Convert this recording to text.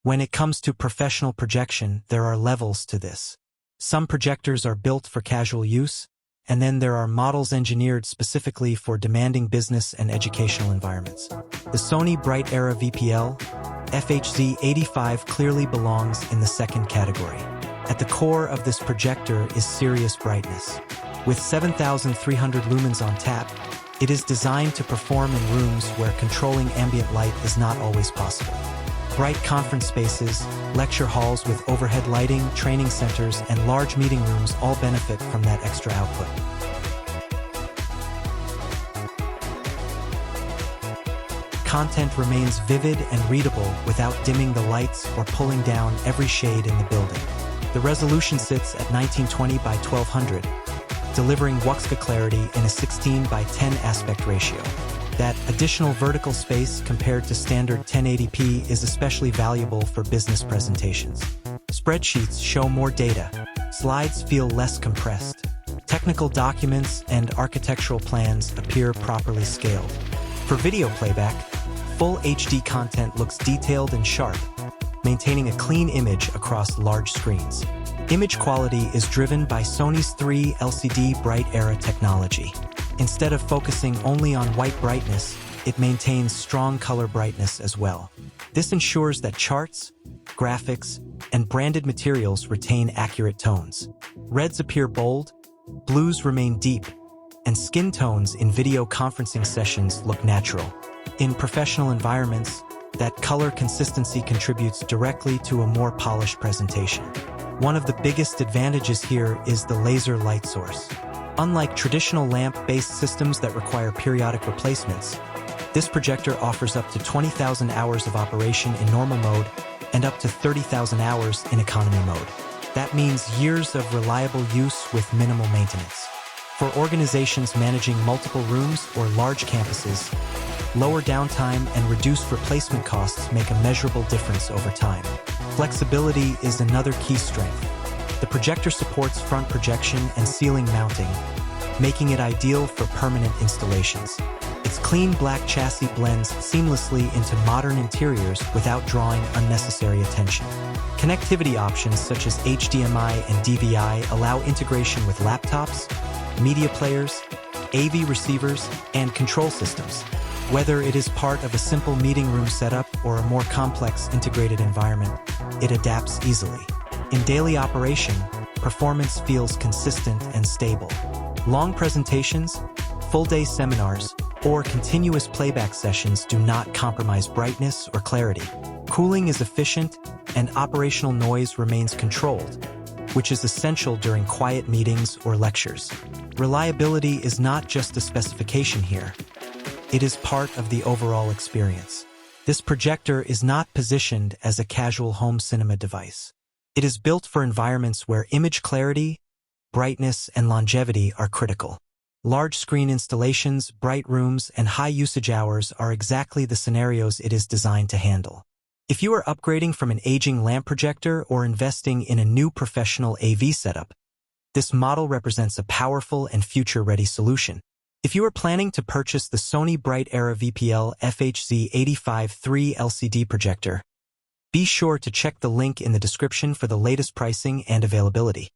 When it comes to professional projection, there are levels to this. Some projectors are built for casual use, and then there are models engineered specifically for demanding business and educational environments. The Sony BrightEra VPL FHZ85 clearly belongs in the second category. At the core of this projector is serious brightness. With 7,300 lumens on tap, it is designed to perform in rooms where controlling ambient light is not always possible. Bright conference spaces, lecture halls with overhead lighting, training centers, and large meeting rooms all benefit from that extra output. Content remains vivid and readable without dimming the lights or pulling down every shade in the building. The resolution sits at 1920 by 1200, delivering WUXGA clarity in a 16 by 10 aspect ratio. That additional vertical space compared to standard 1080p is especially valuable for business presentations. Spreadsheets show more data. Slides feel less compressed. Technical documents and architectural plans appear properly scaled. For video playback, full HD content looks detailed and sharp, maintaining a clean image across large screens. Image quality is driven by Sony's 3LCD BrightEra technology. Instead of focusing only on white brightness, it maintains strong color brightness as well. This ensures that charts, graphics, and branded materials retain accurate tones. Reds appear bold, blues remain deep, and skin tones in video conferencing sessions look natural. In professional environments, that color consistency contributes directly to a more polished presentation. One of the biggest advantages here is the laser light source. Unlike traditional lamp-based systems that require periodic replacements, this projector offers up to 20,000 hours of operation in normal mode and up to 30,000 hours in economy mode. That means years of reliable use with minimal maintenance. For organizations managing multiple rooms or large campuses, lower downtime and reduced replacement costs make a measurable difference over time. Flexibility is another key strength. The projector supports front projection and ceiling mounting, making it ideal for permanent installations. Its clean black chassis blends seamlessly into modern interiors without drawing unnecessary attention. Connectivity options such as HDMI and DVI allow integration with laptops, media players, AV receivers, and control systems. Whether it is part of a simple meeting room setup or a more complex integrated environment, it adapts easily. In daily operation, performance feels consistent and stable. Long presentations, full-day seminars, or continuous playback sessions do not compromise brightness or clarity. Cooling is efficient, and operational noise remains controlled, which is essential during quiet meetings or lectures. Reliability is not just a specification here. It is part of the overall experience. This projector is not positioned as a casual home cinema device. It is built for environments where image clarity, brightness, and longevity are critical. Large screen installations, bright rooms, and high usage hours are exactly the scenarios it is designed to handle. If you are upgrading from an aging lamp projector or investing in a new professional AV setup, this model represents a powerful and future-ready solution. If you are planning to purchase the Sony BrightEra VPL FHZ85 3LCD projector, be sure to check the link in the description for the latest pricing and availability.